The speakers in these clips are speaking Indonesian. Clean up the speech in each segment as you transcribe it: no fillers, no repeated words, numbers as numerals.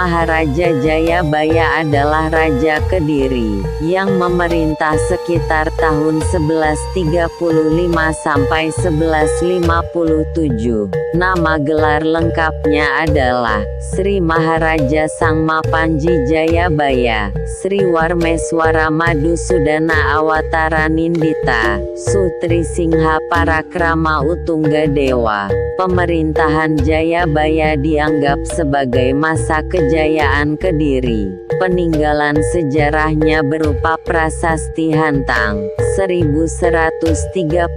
Maharaja Jayabaya adalah Raja Kediri, yang memerintah sekitar tahun 1135 sampai 1157. Nama gelar lengkapnya adalah Sri Maharaja Sangmapanji Jayabaya, Sri Warmeswara Madusudana Awatara Nindita, Sutri Singha Parakrama Utungga Dewa. Pemerintahan Jayabaya dianggap sebagai masa kejayaan Kediri. Peninggalan sejarahnya berupa prasasti Hantang 1135,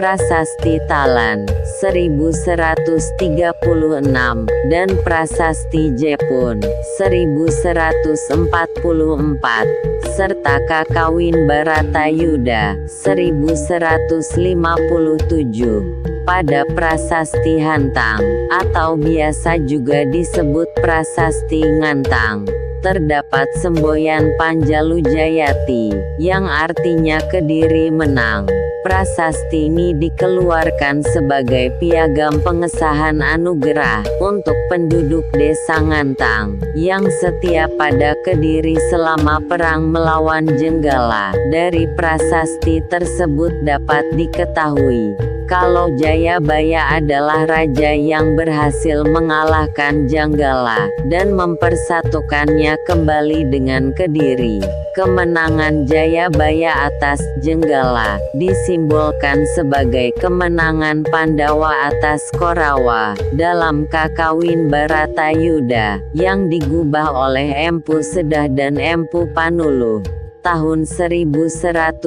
prasasti Talan 1136, dan prasasti Jepun 1144, serta Kakawin Baratayuda 1157. Pada prasasti Hantang, atau biasa juga disebut prasasti Ngantang, terdapat semboyan Panjalujayati, yang artinya Kediri menang. Prasasti ini dikeluarkan sebagai piagam pengesahan anugerah untuk penduduk desa Ngantang, yang setia pada Kediri selama perang melawan Jenggala. Dari prasasti tersebut dapat diketahui kalau Jayabaya adalah raja yang berhasil mengalahkan Jenggala dan mempersatukannya kembali dengan Kediri. Kemenangan Jayabaya atas Jenggala disimbolkan sebagai kemenangan Pandawa atas Korawa dalam Kakawin Baratayuda yang digubah oleh Empu Sedah dan Empu Panuluh. Tahun 1157,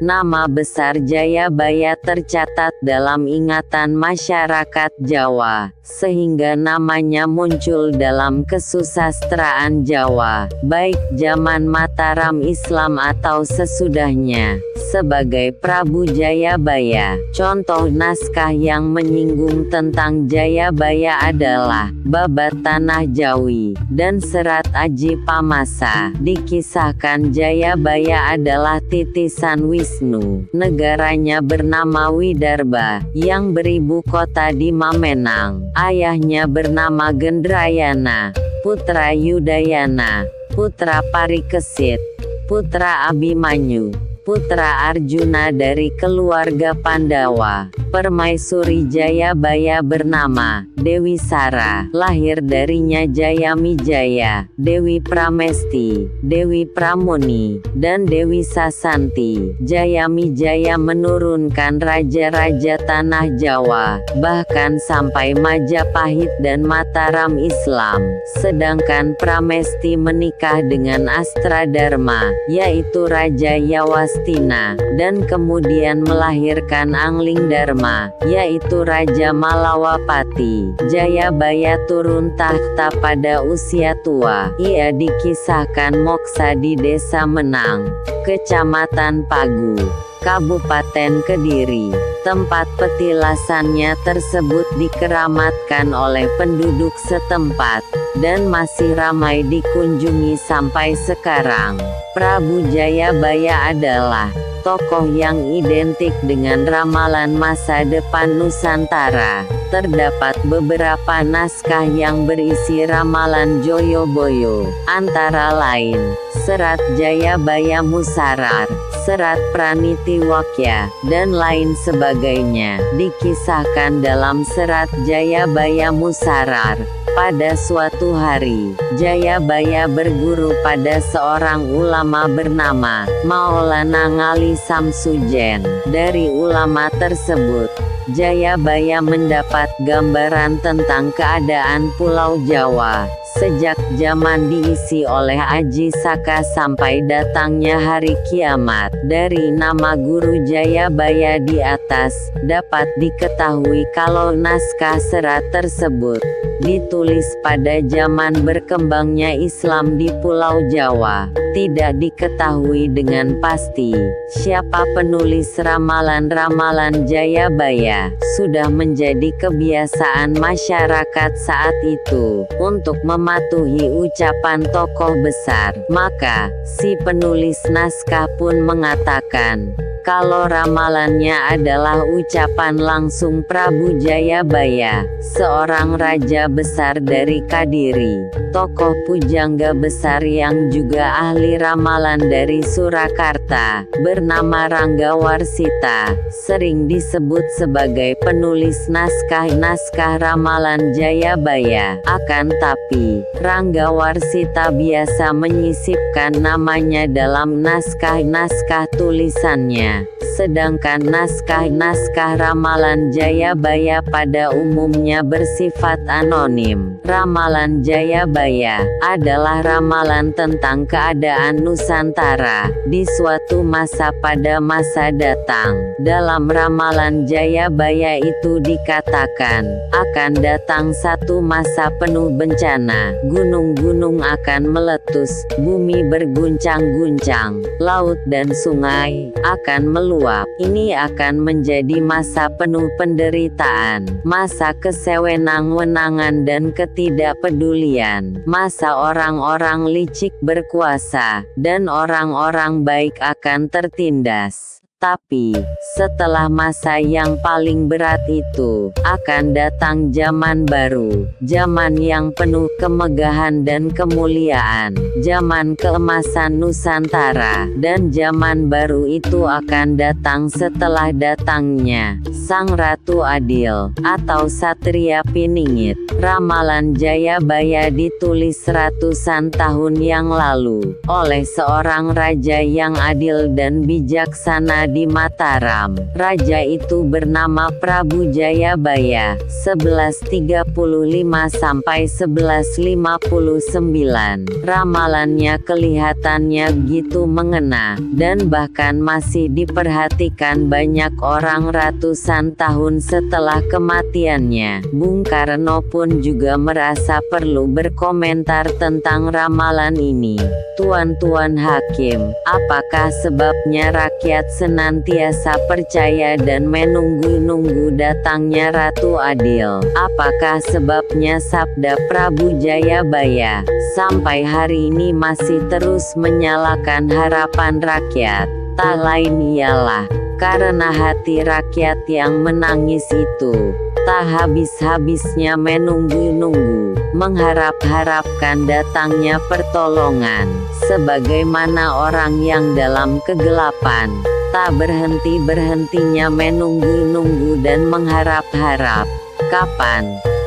nama besar Jayabaya tercatat dalam ingatan masyarakat Jawa, sehingga namanya muncul dalam kesusastraan Jawa, baik zaman Mataram Islam atau sesudahnya, sebagai Prabu Jayabaya. Contoh naskah yang menyinggung tentang Jayabaya adalah Babat Tanah Jawi dan Serat Aji Pamasa. Dikisahkan Jayabaya adalah titisan Wisnu. Negaranya bernama Widarba, yang beribu kota di Mamenang. Ayahnya bernama Gendrayana, putra Yudayana, putra Parikesit, putra Abimanyu, putra Arjuna dari keluarga Pandawa. Permaisuri Jayabaya bernama Dewi Sara, lahir darinya Jayamijaya, Dewi Pramesti, Dewi Pramuni, dan Dewi Sasanti. Jayamijaya menurunkan raja-raja tanah Jawa, bahkan sampai Majapahit dan Mataram Islam. Sedangkan Pramesti menikah dengan Astradharma, yaitu Raja Yawastina, dan kemudian melahirkan Anglingdarma, yaitu Raja Malawapati. Jayabaya turun tahta pada usia tua. Ia dikisahkan moksa di Desa Menang, Kecamatan Pagu, Kabupaten Kediri. Tempat petilasannya tersebut dikeramatkan oleh penduduk setempat, dan masih ramai dikunjungi sampai sekarang. Prabu Jayabaya adalah tokoh yang identik dengan ramalan masa depan Nusantara. Terdapat beberapa naskah yang berisi ramalan Joyoboyo, antara lain Serat Jayabaya Musarar, Serat Pranitiwakya, dan lain sebagainya. Dikisahkan dalam Serat Jayabaya Musarar, pada suatu hari, Jayabaya berguru pada seorang ulama bernama Maulana Ngali Samsujen. Dari ulama tersebut, Jayabaya mendapat gambaran tentang keadaan Pulau Jawa sejak zaman diisi oleh Aji Saka sampai datangnya hari kiamat. Dari nama guru Jayabaya di atas, dapat diketahui kalau naskah serat tersebut ditulis pada zaman berkembangnya Islam di Pulau Jawa. Tidak diketahui dengan pasti siapa penulis ramalan-ramalan Jayabaya. Sudah menjadi kebiasaan masyarakat saat itu untuk mematuhi ucapan tokoh besar. Maka, si penulis naskah pun mengatakan, Kalau ramalannya adalah ucapan langsung Prabu Jayabaya, seorang raja besar dari Kadiri, tokoh pujangga besar yang juga ahli ramalan dari Surakarta, bernama Ranggawarsita, sering disebut sebagai penulis naskah-naskah ramalan Jayabaya. Akan tapi, Ranggawarsita biasa menyisipkan namanya dalam naskah-naskah tulisannya. Sedangkan naskah-naskah ramalan Jayabaya pada umumnya bersifat anonim. Ramalan Jayabaya adalah ramalan tentang keadaan Nusantara di suatu masa pada masa datang. Dalam ramalan Jayabaya itu dikatakan, akan datang satu masa penuh bencana, gunung-gunung akan meletus, bumi berguncang-guncang, laut dan sungai akan meluap. Ini akan menjadi masa penuh penderitaan, masa kesewenang-wenangan dan ketidakpedulian, masa orang-orang licik berkuasa, dan orang-orang baik akan tertindas. Tapi, setelah masa yang paling berat itu, akan datang zaman baru, zaman yang penuh kemegahan dan kemuliaan, zaman keemasan Nusantara, dan zaman baru itu akan datang setelah datangnya Sang Ratu Adil, atau Satria Piningit. Ramalan Jayabaya ditulis ratusan tahun yang lalu, oleh seorang raja yang adil dan bijaksana di Mataram. Raja itu bernama Prabu Jayabaya, 1135–1159. Ramalannya kelihatannya begitu mengena, dan bahkan masih diperhatikan banyak orang ratusan tahun setelah kematiannya. Bung Karno pun juga merasa perlu berkomentar tentang ramalan ini. Tuan-tuan hakim, apakah sebabnya rakyat senantiasa percaya dan menunggu-nunggu datangnya Ratu Adil? Apakah sebabnya sabda Prabu Jayabaya sampai hari ini masih terus menyalakan harapan rakyat? Tak lain ialah karena hati rakyat yang menangis itu tak habis-habisnya menunggu-nunggu, mengharap-harapkan datangnya pertolongan, sebagaimana orang yang dalam kegelapan tak berhenti-berhentinya menunggu-nunggu dan mengharap-harap.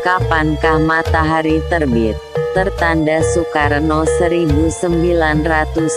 Kapankah matahari terbit? Tertanda Soekarno 1930.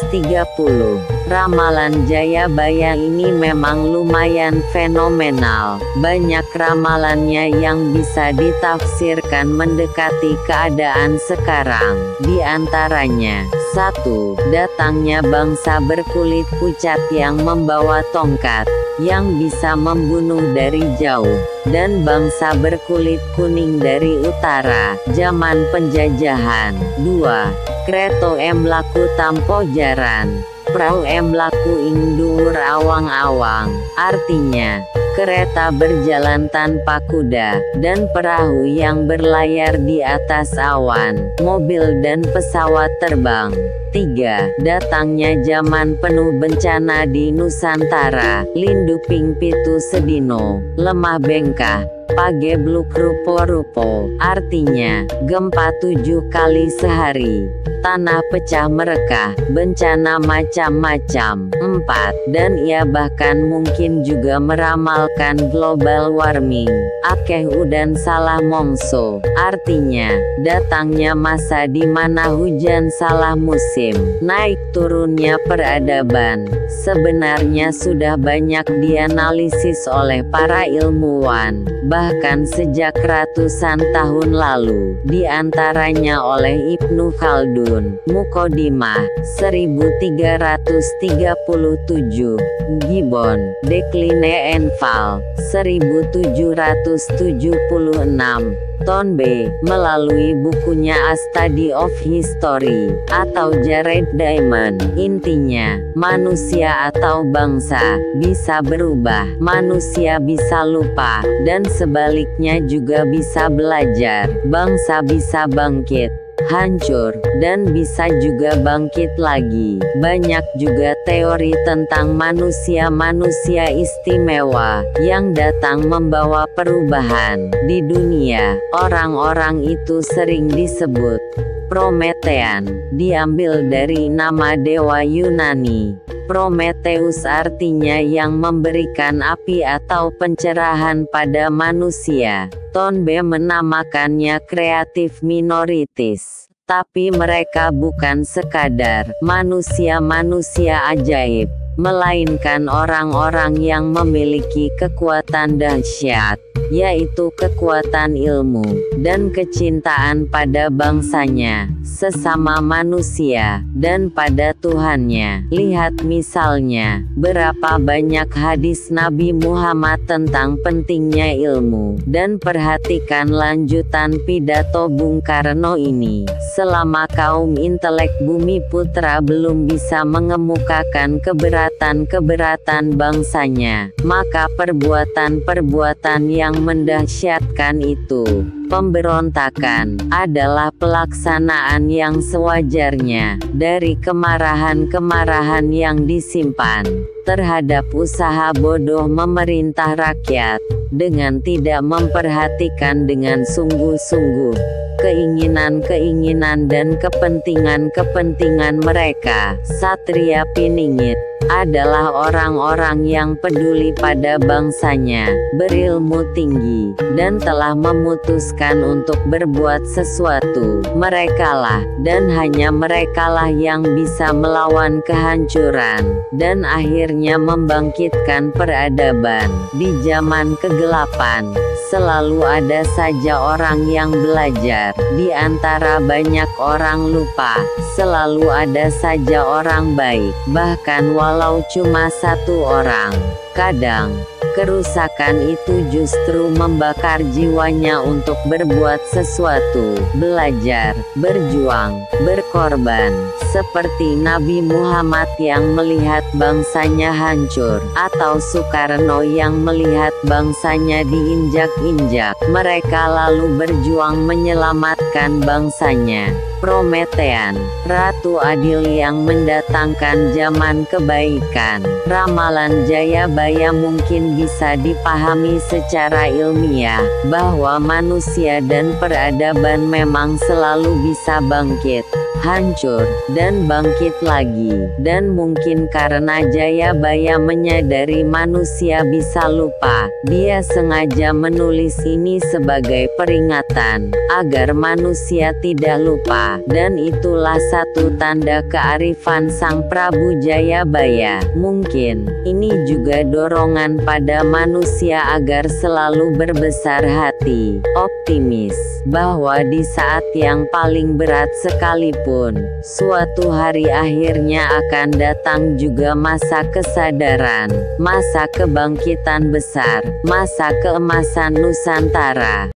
Ramalan Jayabaya ini memang lumayan fenomenal. Banyak ramalannya yang bisa ditafsirkan mendekati keadaan sekarang. Di antaranya, 1. Datangnya bangsa berkulit pucat yang membawa tongkat, yang bisa membunuh dari jauh, dan bangsa berkulit kuning dari utara, zaman penjajahan. 2. Kreto mlaku tampo jaran, prau mlaku ing dhuwur awang-awang. Artinya, kereta berjalan tanpa kuda, dan perahu yang berlayar di atas awan, mobil dan pesawat terbang. 3. Datangnya zaman penuh bencana di Nusantara, lindu ping pitu sedino, lemah bengkah, pagebluk rupo-rupo. Artinya, gempa 7 kali sehari, tanah pecah merekah, bencana macam-macam. 4. Dan ia bahkan mungkin juga meramalkan global warming, akeh udan salah mongso. Artinya, datangnya masa di mana hujan salah musim, naik turunnya peradaban. Sebenarnya sudah banyak dianalisis oleh para ilmuwan, bahkan sejak ratusan tahun lalu, di antaranya oleh Ibnu Khaldun, Muqaddimah, 1337, Gibbon, Decline and Fall, 1776, Thornby, melalui bukunya A Study of History, atau Jared Diamond. Intinya, manusia atau bangsa bisa berubah, manusia bisa lupa, dan sebaliknya juga bisa belajar. Bangsa bisa bangkit, hancur, dan bisa juga bangkit lagi. Banyak juga teori tentang manusia-manusia istimewa yang datang membawa perubahan di dunia. Orang-orang itu sering disebut Promethean, diambil dari nama dewa Yunani. Prometheus artinya yang memberikan api atau pencerahan pada manusia. Tonbe menamakannya creative minorities. Tapi mereka bukan sekadar manusia-manusia ajaib, melainkan orang-orang yang memiliki kekuatan dahsyat, yaitu kekuatan ilmu dan kecintaan pada bangsanya, sesama manusia, dan pada Tuhannya. Lihat misalnya, berapa banyak hadis Nabi Muhammad tentang pentingnya ilmu, dan perhatikan lanjutan pidato Bung Karno ini. Selama kaum intelek Bumi Putra belum bisa mengemukakan keberatan-keberatan bangsanya, maka perbuatan-perbuatan yang mendahsyatkan itu, pemberontakan, adalah pelaksanaan yang sewajarnya dari kemarahan-kemarahan yang disimpan terhadap usaha bodoh memerintah rakyat dengan tidak memperhatikan dengan sungguh-sungguh keinginan-keinginan dan kepentingan-kepentingan mereka. Satria Piningit adalah orang-orang yang peduli pada bangsanya, berilmu tinggi, dan telah memutuskan untuk berbuat sesuatu. Merekalah, dan hanya merekalah yang bisa melawan kehancuran, dan akhirnya membangkitkan peradaban. Di zaman kegelapan, selalu ada saja orang yang belajar. Di antara banyak orang lupa, selalu ada saja orang baik, bahkan walau cuma satu orang. Kadang, kerusakan itu justru membakar jiwanya untuk berbuat sesuatu, belajar, berjuang, berkorban. Seperti Nabi Muhammad yang melihat bangsanya hancur, atau Soekarno yang melihat bangsanya diinjak-injak. Mereka lalu berjuang menyelamatkan bangsanya. Promethean, Ratu Adil yang mendatangkan zaman kebaikan. Ramalan Jayabaya mungkin bisa dipahami secara ilmiah, bahwa manusia dan peradaban memang selalu bisa bangkit, hancur, dan bangkit lagi. Dan mungkin karena Jayabaya menyadari manusia bisa lupa, dia sengaja menulis ini sebagai peringatan, agar manusia tidak lupa. Dan itulah satu tanda kearifan Sang Prabu Jayabaya. Mungkin, ini juga dorongan pada manusia agar selalu berbesar hati, optimis, bahwa di saat yang paling berat sekalipun, suatu hari akhirnya akan datang juga masa kesadaran, masa kebangkitan besar, masa keemasan Nusantara.